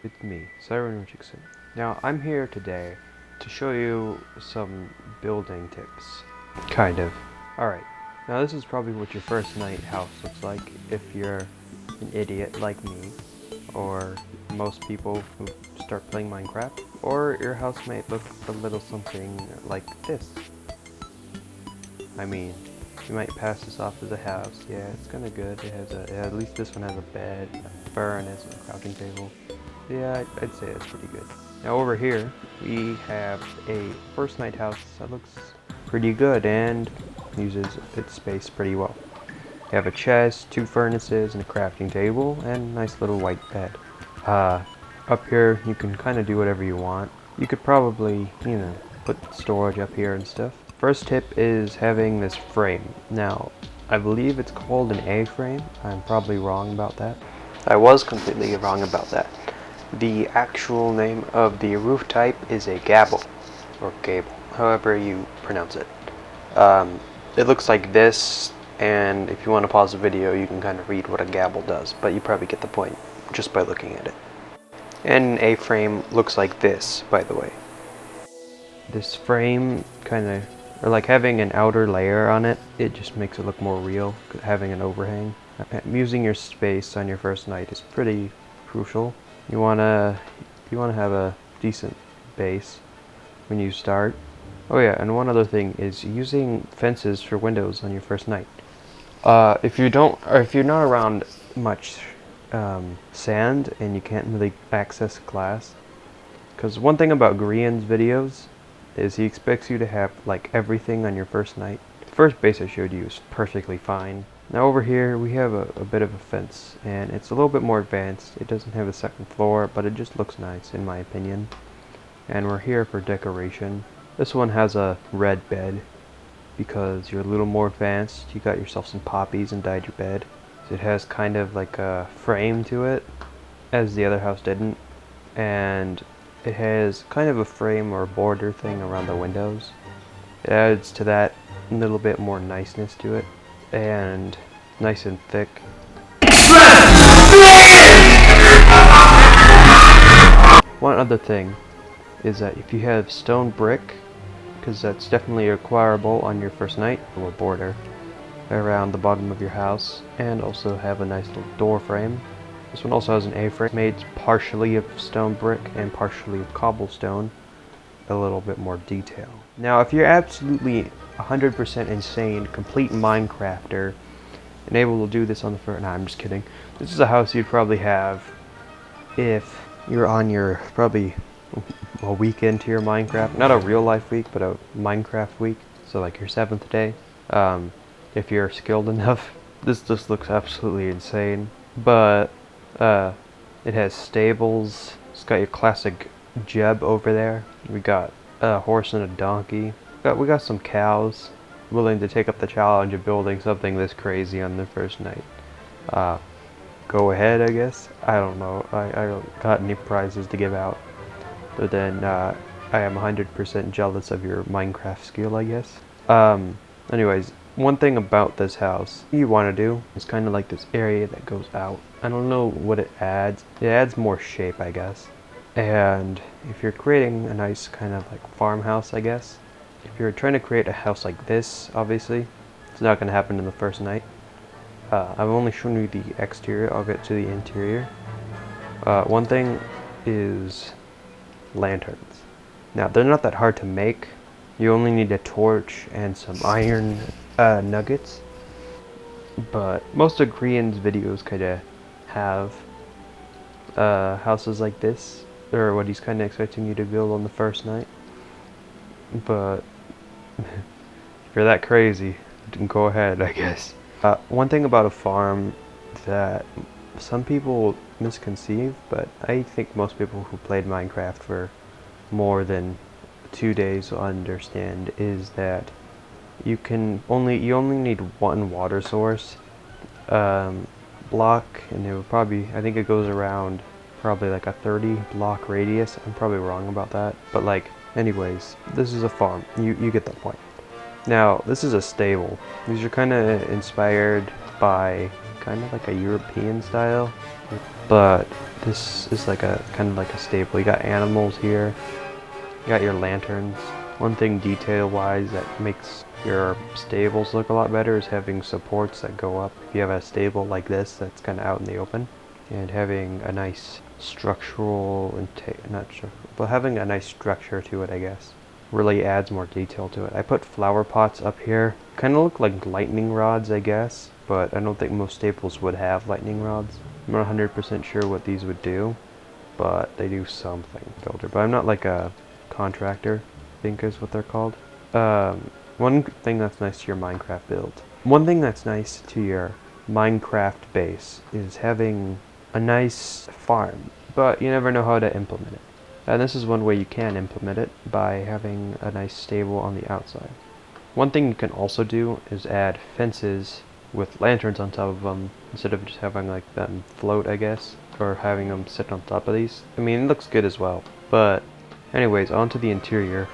It's me, Siren Richardson. Now, I'm here today to show you some building tips. Kind of. Alright, now this is probably what your first night house looks like if you're an idiot like me, or most people who start playing Minecraft, or your house might look a little something like this. I mean, you might pass this off as a house. Yeah, it's kind of good. It has at least this one has a bed, a furnace, and a crafting table. Yeah, I'd say it's pretty good. Now over here, we have a first night house that looks pretty good and uses its space pretty well. You have a chest, 2 furnaces, and a crafting table, and a nice little white bed. Up here, you can kind of do whatever you want. You could probably, put storage up here and stuff. First tip is having this frame. Now, I believe it's called an A-frame. I'm probably wrong about that. I was completely wrong about that. The actual name of the roof type is a gable, or gable, however you pronounce it. It looks like this, and if you want to pause the video, you can kind of read what a gable does, but you probably get the point just by looking at it. And an A-frame looks like this, by the way. This frame or like having an outer layer on it, it just makes it look more real, having an overhang. Using your space on your first night is pretty crucial. You wanna have a decent base when you start. Oh yeah, and one other thing is using fences for windows on your first night. If you're not around much sand and you can't really access glass, because one thing about Grian's videos is he expects you to have like everything on your first night. The first base I showed you is perfectly fine. Now over here we have a bit of a fence, and it's a little bit more advanced. It doesn't have a second floor, but it just looks nice in my opinion. And we're here for decoration. This one has a red bed because you're a little more advanced. You got yourself some poppies and dyed your bed. So it has kind of like a frame to it, as the other house didn't. And it has kind of a frame or a border thing around the windows. It adds to that a little bit more niceness to it, and nice and thick. One other thing is that if you have stone brick, because that's definitely requireable on your first night, a little border around the bottom of your house, and also have a nice little door frame. This one also has an A-frame made partially of stone brick and partially of cobblestone, a little bit more detail. Now if you're absolutely 100% insane, complete Minecrafter, and able to do this on the first... Nah, I'm just kidding. This is a house you'd probably have if you're on your, probably a week into your Minecraft. Not a real life week, but a Minecraft week. So like your 7th day. If you're skilled enough. This just looks absolutely insane. But it has stables. It's got your classic Jeb over there. We got a horse and a donkey. We got some cows willing to take up the challenge of building something this crazy on the first night. Go ahead, I guess. I don't know. I don't got any prizes to give out. But then I am 100% jealous of your Minecraft skill, I guess. Anyways, one thing about this house you want to do is kind of like this area that goes out. I don't know what it adds. It adds more shape, I guess. And if you're creating a nice kind of like farmhouse, I guess, if you're trying to create a house like this, obviously, it's not going to happen in the first night. I've only shown you the exterior. I'll get to the interior. One thing is lanterns. Now, they're not that hard to make. You only need a torch and some iron nuggets. But most of Grian's videos kind of have houses like this, or what he's kind of expecting you to build on the first night. But if you're that crazy, then go ahead, I guess. One thing about a farm that some people misconceive, but I think most people who played Minecraft for more than 2 days will understand, is that you only need one water source block, and it would probably, I think it goes around probably like a 30 block radius. I'm probably wrong about that, but like, anyways, this is a farm. You get the point. Now, this is a stable. These are kind of inspired by kind of like a European style. but this is like a kind of like a staple. You got animals here, you got your lanterns. One thing detail-wise that makes your stables look a lot better is having supports that go up. If you have a stable like this that's kind of out in the open, and having a nice structural but having a nice structure to it, I guess, really adds more detail to it. I put flower pots up here. Kind of look like lightning rods, I guess, but I don't think most staples would have lightning rods. I'm not 100% sure what these would do, but they do something. Builder, but I'm not like a contractor, I think is what they're called. One thing that's nice to your Minecraft build. One thing that's nice to your Minecraft base is having a nice farm, but you never know how to implement it. And this is one way you can implement it, by having a nice stable on the outside. One thing you can also do is add fences with lanterns on top of them, instead of just having like them float, I guess, or having them sit on top of these. I mean, it looks good as well. But anyways, onto the interior.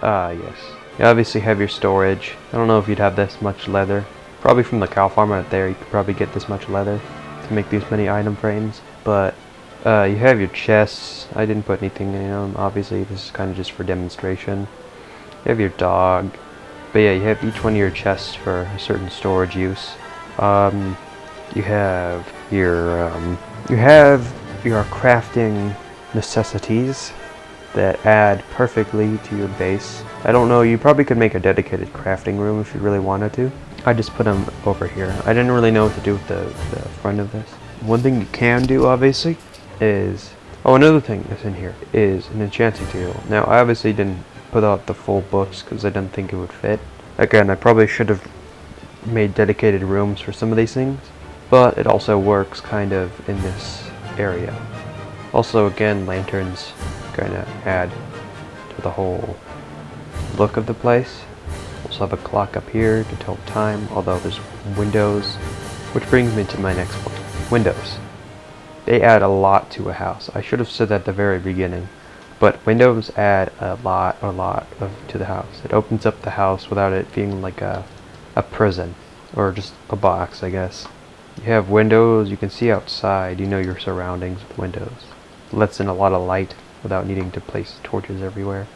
Yes. You obviously have your storage. I don't know if you'd have this much leather. Probably from the cow farm out there, you could probably get this much leather to make these many item frames. But you have your chests. I didn't put anything in them. Obviously, this is kind of just for demonstration. You have your dog. But yeah, you have each one of your chests for a certain storage use. You have your crafting necessities that add perfectly to your base. I don't know, you probably could make a dedicated crafting room if you really wanted to. I just put them over here. I didn't really know what to do with the front of this. One thing you can do, obviously, is... Oh, another thing that's in here is an enchanting table. Now, I obviously didn't put out the full books because I didn't think it would fit. Again, I probably should have made dedicated rooms for some of these things, but it also works kind of in this area. Also, again, lanterns kind of add to the whole look of the place. Also have a clock up here to tell time, although there's windows, which brings me to my next point. Windows. They add a lot to a house. I should have said that at the very beginning, but windows add a lot to the house. It opens up the house without it being like a prison, or just a box, I guess. You have windows, you can see outside, you know your surroundings with windows. It lets in a lot of light without needing to place torches everywhere.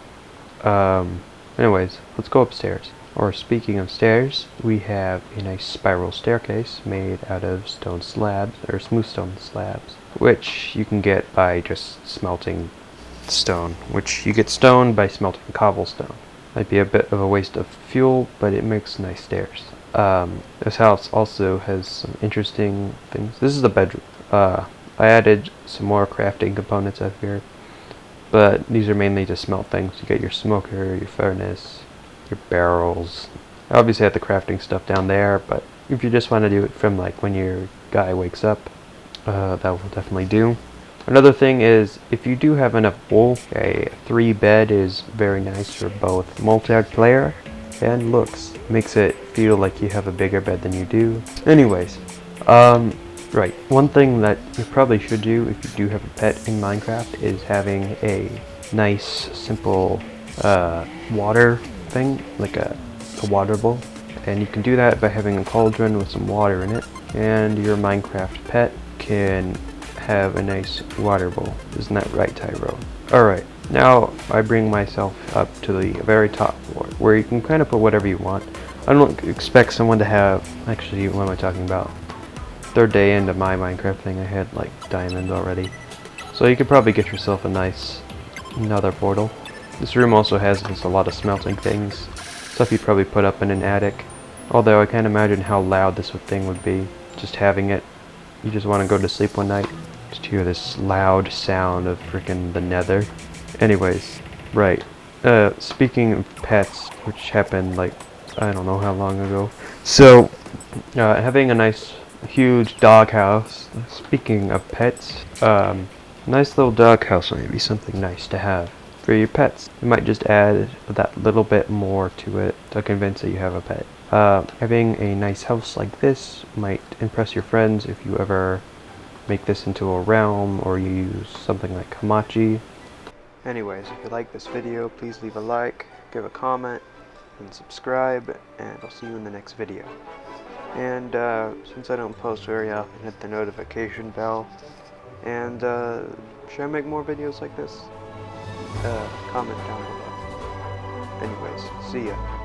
Anyways, let's go upstairs. Or speaking of stairs, we have a nice spiral staircase made out of stone slabs, or smooth stone slabs, which you can get by just smelting stone, which you get stone by smelting cobblestone. Might be a bit of a waste of fuel, but it makes nice stairs. This house also has some interesting things. This is the bedroom. I added some more crafting components up here, but these are mainly to smelt things. You get your smoker, your furnace, your barrels. I obviously have the crafting stuff down there, but if you just want to do it from like when your guy wakes up, that will definitely do. Another thing is, if you do have enough wool, a 3-bed is very nice for both multiplayer and looks. Makes it feel like you have a bigger bed than you do. Anyways, right. One thing that you probably should do if you do have a pet in Minecraft is having a nice, simple water thing, like a water bowl. And you can do that by having a cauldron with some water in it, and your Minecraft pet can have a nice water bowl. Isn't that right, Tyro? Alright, now I bring myself up to the very top floor, where you can kind of put whatever you want. I don't expect someone to have... Actually, what am I talking about? Third day into my Minecraft thing, I had like diamonds already. So you could probably get yourself a nice nether portal. This room also has just a lot of smelting things, stuff you'd probably put up in an attic. Although I can't imagine how loud this thing would be, just having it. You just want to go to sleep one night, just hear this loud sound of freaking the nether. Anyways, right. Speaking of pets, which happened like, I don't know how long ago. So, having a nice, huge doghouse. Speaking of pets, nice little doghouse might be something nice to have for your pets. You might just add that little bit more to it to convince that you have a pet. Having a nice house like this might impress your friends if you ever make this into a realm or you use something like Hamachi. Anyways, if you like this video, please leave a like, give a comment, and subscribe, and I'll see you in the next video. And since I don't post very often, hit the notification bell And should I make more videos like this? Comment down below. Anyways, see ya.